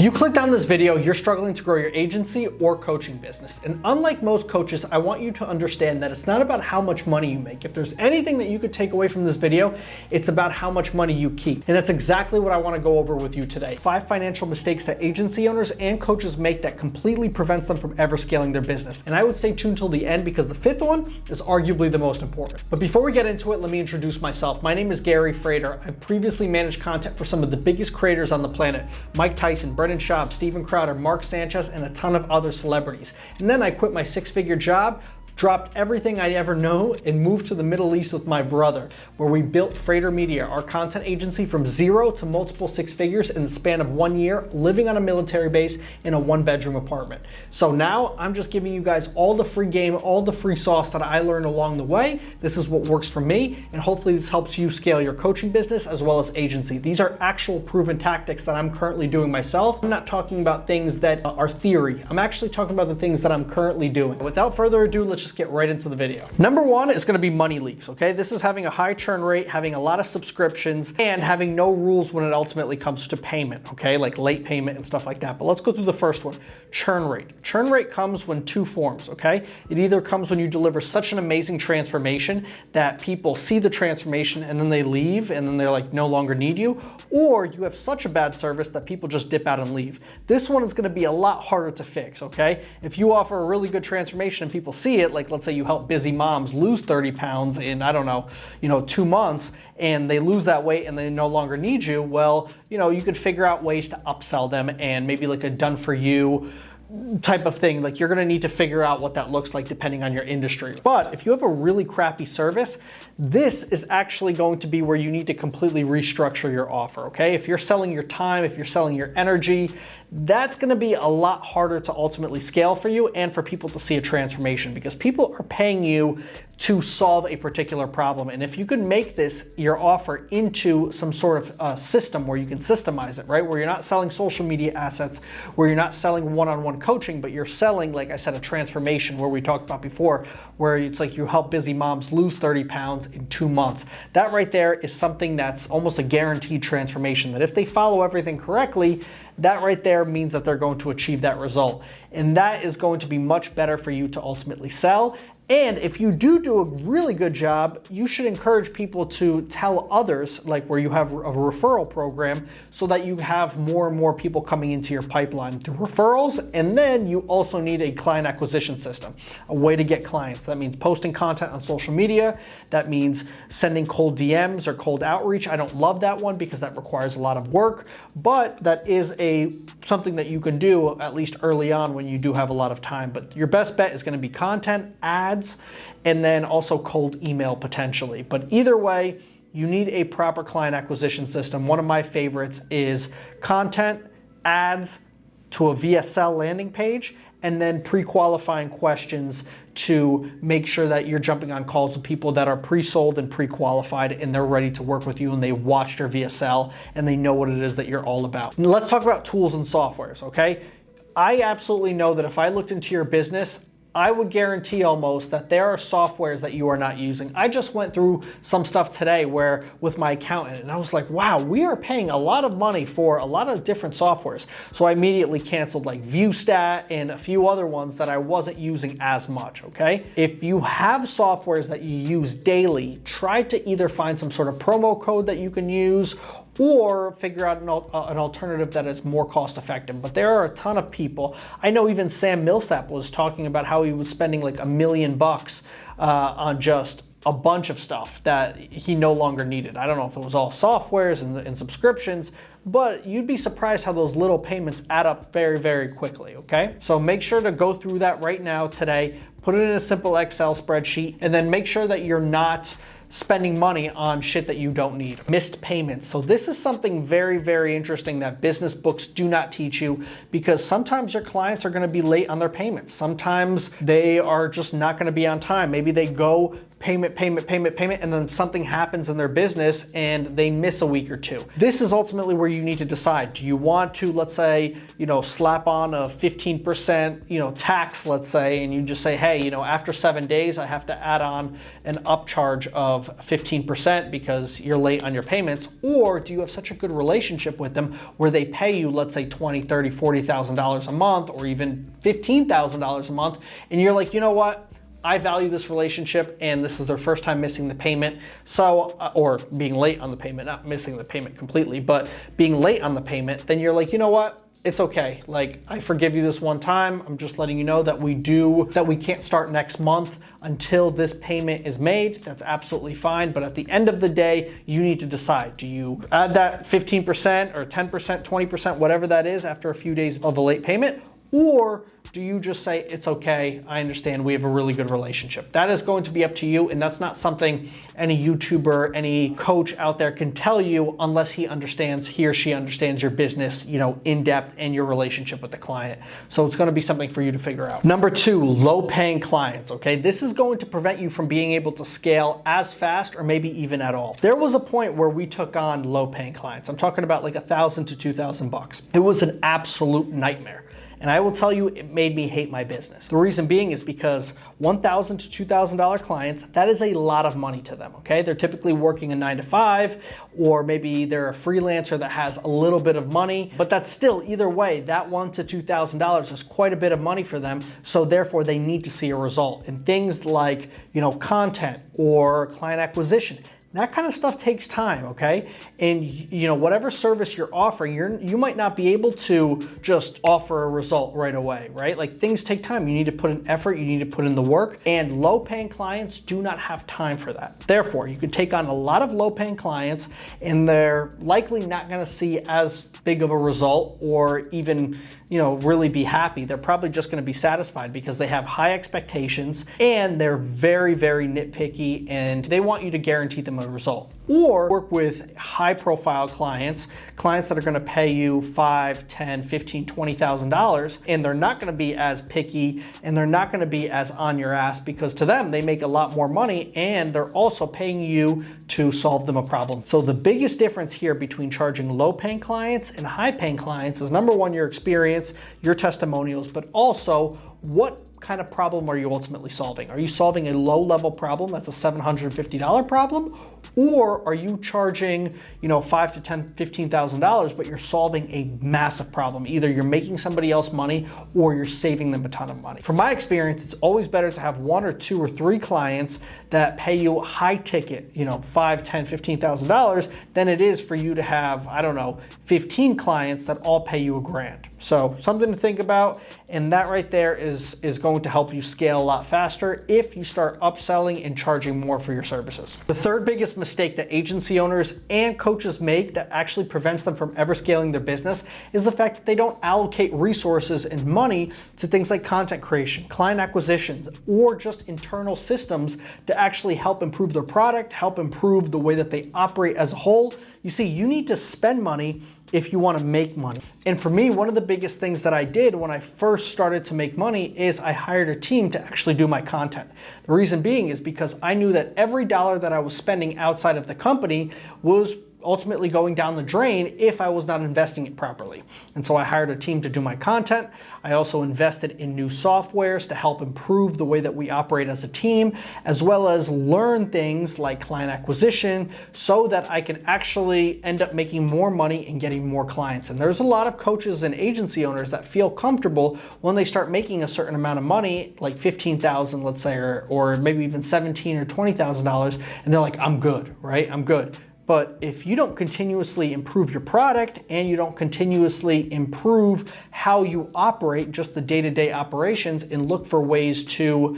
If you clicked on this video, you're struggling to grow your agency or coaching business. And unlike most coaches, I want you to understand that it's not about how much money you make. If there's anything that you could take away from this video, it's about how much money you keep. And that's exactly what I want to go over with you today. 5 financial mistakes that agency owners and coaches make that completely prevents them from ever scaling their business. And I would stay tuned till the end because the 5th one is arguably the most important. But before we get into it, let me introduce myself. My name is Gary Frater. I've previously managed content for some of the biggest creators on the planet: Mike Tyson, Brendan Schaub, Steven Crowder, Mark Sanchez, and a ton of other celebrities. And then I quit my 6-figure job, dropped everything I ever know, and moved to the Middle East with my brother, where we built Frater Media, our content agency, from 0 to multiple 6 figures in the span of 1 year, living on a military base in a 1-bedroom apartment. So now I'm just giving you guys all the free game, all the free sauce that I learned along the way. This is what works for me, and hopefully this helps you scale your coaching business as well as agency. These are actual proven tactics that I'm currently doing myself. I'm not talking about things that are theory. I'm actually talking about the things that I'm currently doing. Without further ado, let's just get right into the video. Number 1 is going to be money leaks, okay? This is having a high churn rate, having a lot of subscriptions, and having no rules when it ultimately comes to payment, okay? Like late payment and stuff like that. But let's go through the first one, churn rate. Churn rate comes in 2 forms, okay? It either comes when you deliver such an amazing transformation that people see the transformation and then they leave and then they're like no longer need you, or you have such a bad service that people just dip out and leave. This one is going to be a lot harder to fix, okay? If you offer a really good transformation and people see it, like let's say you help busy moms lose 30 pounds in, I don't know, 2 months, and they lose that weight and they no longer need you, well, you could figure out ways to upsell them and maybe like a done for you type of thing. Like you're gonna need to figure out what that looks like depending on your industry. But if you have a really crappy service, this is actually going to be where you need to completely restructure your offer, okay? If you're selling your time, if you're selling your energy, that's gonna be a lot harder to ultimately scale for you and for people to see a transformation, because people are paying you to solve a particular problem. And if you can make this, your offer, into some sort of system where you can systemize it, right? Where you're not selling social media assets, where you're not selling one-on-one coaching, but you're selling, like I said, a transformation, where we talked about before, where it's like you help busy moms lose 30 pounds in 2 months. That right there is something that's almost a guaranteed transformation, that if they follow everything correctly, that right there means that they're going to achieve that result. And that is going to be much better for you to ultimately sell. And if you do a really good job, you should encourage people to tell others, like where you have a referral program, so that you have more and more people coming into your pipeline through referrals. And then you also need a client acquisition system, a way to get clients. That means posting content on social media. That means sending cold DMs or cold outreach. I don't love that one because that requires a lot of work, but that is something that you can do at least early on when you do have a lot of time. But your best bet is going to be content, ads, and then also cold email potentially. But either way, you need a proper client acquisition system. One of my favorites is content, ads to a VSL landing page, and then pre-qualifying questions to make sure that you're jumping on calls with people that are pre-sold and pre-qualified and they're ready to work with you and they watched your VSL and they know what it is that you're all about. And let's talk about tools and softwares, okay? I absolutely know that if I looked into your business, I would guarantee almost that there are softwares that you are not using. I just went through some stuff today with my accountant, and I was like, wow, we are paying a lot of money for a lot of different softwares. So I immediately canceled like ViewStat and a few other ones that I wasn't using as much, okay? If you have softwares that you use daily, try to either find some sort of promo code that you can use or figure out an alternative that is more cost effective. But there are a ton of people. I know even Sam Millsap was talking about how he was spending like $1 million on just a bunch of stuff that he no longer needed. I don't know if it was all softwares and subscriptions, but you'd be surprised how those little payments add up very, very quickly, okay? So make sure to go through that right now today, put it in a simple Excel spreadsheet, and then make sure that you're not spending money on shit that you don't need. Missed payments. So this is something very, very interesting that business books do not teach you, because sometimes your clients are gonna be late on their payments. Sometimes they are just not gonna be on time. Maybe they go payment, and then something happens in their business and they miss a week or two. This is ultimately where you need to decide. Do you want to, let's say, slap on a 15%, tax, let's say, and you just say, hey, after 7 days, I have to add on an upcharge of 15% because you're late on your payments? Or do you have such a good relationship with them where they pay you, let's say, $20,000, $30,000, $40,000 a month, or even $15,000 a month, and you're like, you know what? I value this relationship and this is their first time missing the payment, or being late on the payment, not missing the payment completely, but being late on the payment, then you're like, you know what? It's okay. Like, I forgive you this one time. I'm just letting you know that we can't start next month until this payment is made. That's absolutely fine. But at the end of the day, you need to decide. Do you add that 15% or 10%, 20%, whatever that is after a few days of a late payment? Or do you just say, it's okay, I understand, we have a really good relationship? That is going to be up to you, and that's not something any YouTuber, any coach out there can tell you unless he or she understands your business, in depth and your relationship with the client. So it's gonna be something for you to figure out. Number 2, low-paying clients, okay? This is going to prevent you from being able to scale as fast or maybe even at all. There was a point where we took on low-paying clients. I'm talking about like $1,000 to $2,000. It was an absolute nightmare. And I will tell you, it made me hate my business. The reason being is because $1,000 to $2,000 clients, that is a lot of money to them, okay? They're typically working a 9 to 5, or maybe they're a freelancer that has a little bit of money, but that's still, either way, that $1,000 to $2,000 is quite a bit of money for them, so therefore they need to see a result. And things like, content or client acquisition, that kind of stuff takes time, okay? And whatever service you're offering, you might not be able to just offer a result right away, right? Like, things take time. You need to put in effort, you need to put in the work, and low-paying clients do not have time for that. Therefore, you can take on a lot of low-paying clients, and they're likely not gonna see as big of a result or even, really be happy. They're probably just gonna be satisfied because they have high expectations and they're very, very nitpicky, and they want you to guarantee them a result. Or work with high profile clients that are gonna pay you $5,000, $10,000, $15,000, $20,000, and they're not gonna be as picky and they're not gonna be as on your ass, because to them, they make a lot more money and they're also paying you to solve them a problem. So the biggest difference here between charging low paying clients and high paying clients is, number one, your experience, your testimonials, but also what kind of problem are you ultimately solving? Are you solving a low-level problem that's a $750 problem? Or are you charging, $5,000 to $10,000, $15,000, but you're solving a massive problem? Either you're making somebody else money or you're saving them a ton of money. From my experience, it's always better to have 1 or 2 or 3 clients that pay you high ticket, $5,000, $10,000, $15,000 than it is for you to have, 15 clients that all pay you $1,000. So something to think about, and that right there is going to help you scale a lot faster if you start upselling and charging more for your services. The third biggest mistake that agency owners and coaches make that actually prevents them from ever scaling their business is the fact that they don't allocate resources and money to things like content creation, client acquisitions, or just internal systems to actually help improve their product, help improve the way that they operate as a whole. You see, you need to spend money if you want to make money. And for me, one of the biggest things that I did when I first started to make money is I hired a team to actually do my content. The reason being is because I knew that every dollar that I was spending outside of the company was ultimately going down the drain if I was not investing it properly. And so I hired a team to do my content. I also invested in new softwares to help improve the way that we operate as a team, as well as learn things like client acquisition so that I can actually end up making more money and getting more clients. And there's a lot of coaches and agency owners that feel comfortable when they start making a certain amount of money, like $15,000, let's say, or maybe even $17,000 or $20,000, and they're like, I'm good, right? I'm good. But if you don't continuously improve your product and you don't continuously improve how you operate, just the day-to-day operations, and look for ways to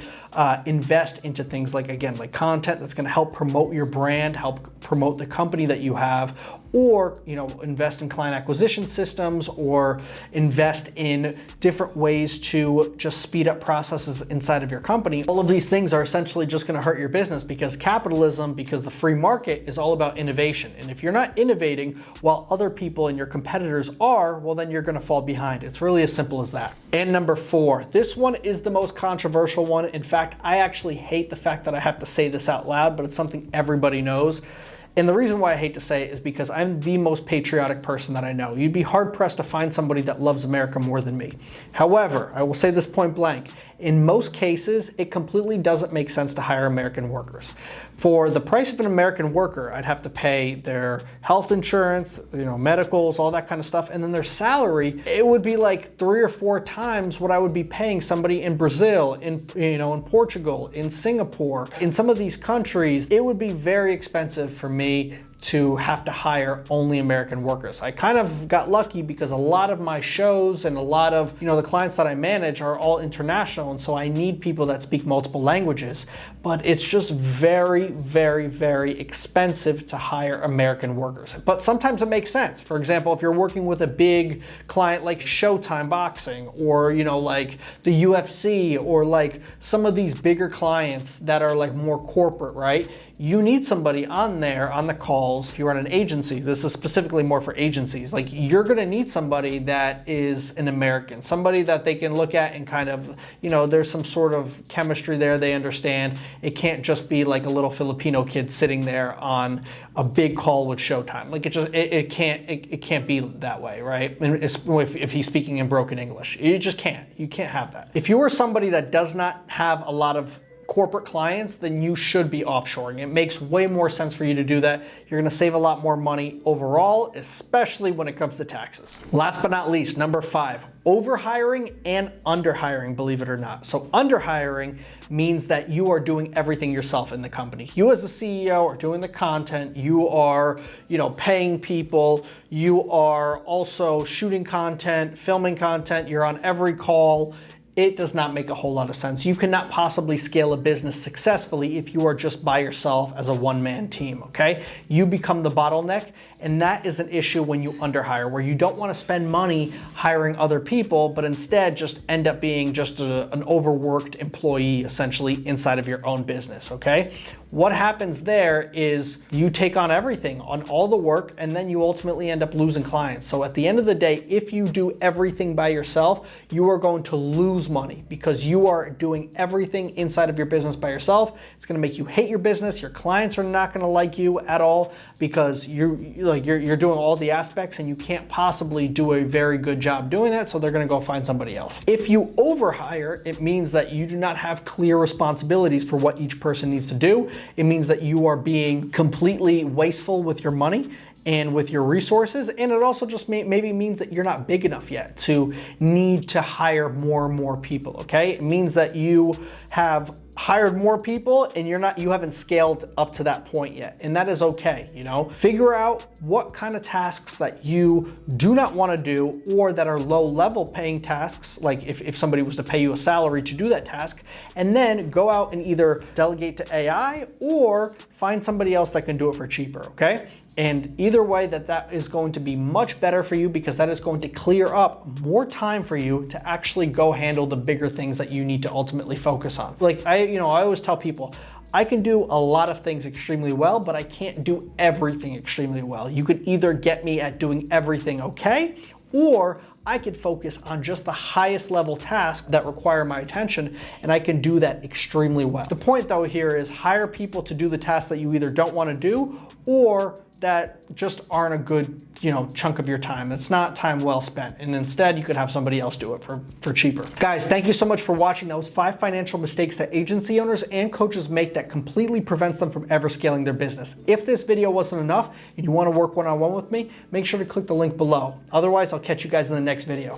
invest into things like, again, like content that's going to help promote your brand, help promote the company that you have, or, you know, invest in client acquisition systems or invest in different ways to just speed up processes inside of your company. All of these things are essentially just going to hurt your business, because capitalism, because the free market is all about innovation. And if you're not innovating while other people and your competitors are, well, then you're going to fall behind. It's really as simple as that. And number 4, this one is the most controversial one. In fact, I actually hate the fact that I have to say this out loud, but it's something everybody knows. And the reason why I hate to say it is because I'm the most patriotic person that I know. You'd be hard pressed to find somebody that loves America more than me. However, I will say this point blank. In most cases, it completely doesn't make sense to hire American workers. For the price of an American worker, I'd have to pay their health insurance, you know, medicals, all that kind of stuff, and then their salary, it would be like 3 or 4 times what I would be paying somebody in Brazil, in Portugal, in Singapore. In some of these countries, it would be very expensive for me to have to hire only American workers. I kind of got lucky because a lot of my shows and a lot of, you know, the clients that I manage are all international, and so I need people that speak multiple languages. But it's just very, very, very expensive to hire American workers. But sometimes it makes sense. For example, if you're working with a big client like Showtime Boxing, or, you know, like the UFC, or like some of these bigger clients that are like more corporate, right? You need somebody on there on the calls. If you run an agency, this is specifically more for agencies, like you're gonna need somebody that is an American, somebody that they can look at and kind of, you know, there's some sort of chemistry there, they understand. It can't just be like a little Filipino kid sitting there on a big call with Showtime. Like it can't be that way, right? If he's speaking in broken English, you just can't. You can't have that. If you are somebody that does not have a lot of corporate clients, then you should be offshoring. It makes way more sense for you to do that. You're going to save a lot more money overall, especially when it comes to taxes. Last but not least, number 5, overhiring and underhiring, believe it or not. So underhiring means that you are doing everything yourself in the company. You as the CEO are doing the content, you are, you know, paying people, you are also shooting content, filming content, you're on every call. It does not make a whole lot of sense. You cannot possibly scale a business successfully if you are just by yourself as a one-man team, okay? You become the bottleneck, and that is an issue when you underhire, where you don't want to spend money hiring other people, but instead just end up being just an overworked employee essentially inside of your own business, okay? What happens there is you take on everything, on all the work, and then you ultimately end up losing clients. So at the end of the day, if you do everything by yourself, you are going to lose money because you are doing everything inside of your business by yourself. It's going to make you hate your business. Your clients are not going to like you at all because you're doing all the aspects, and you can't possibly do a very good job doing that, so they're going to go find somebody else. If you overhire, it means that you do not have clear responsibilities for what each person needs to do. It means that you are being completely wasteful with your money and with your resources, and it also just maybe means that you're not big enough yet to need to hire more and more people, okay? It means that you have hired more people and you haven't scaled up to that point yet, and that is okay, you know? Figure out what kind of tasks that you do not want to do, or that are low level paying tasks, like if somebody was to pay you a salary to do that task, and then go out and either delegate to AI or find somebody else that can do it for cheaper, okay? And either way, that is going to be much better for you, because that is going to clear up more time for you to actually go handle the bigger things that you need to ultimately focus on. Like I always tell people, I can do a lot of things extremely well, but I can't do everything extremely well. You could either get me at doing everything okay, or I could focus on just the highest level tasks that require my attention, and I can do that extremely well. The point though here is hire people to do the tasks that you either don't want to do, or that just aren't a good, chunk of your time. It's not time well spent, and instead you could have somebody else do it for cheaper. Guys, thank you so much for watching. That was 5 financial mistakes that agency owners and coaches make that completely prevents them from ever scaling their business. If this video wasn't enough and you want to work one-on-one with me, make sure to click the link below. Otherwise, I'll catch you guys in the next video.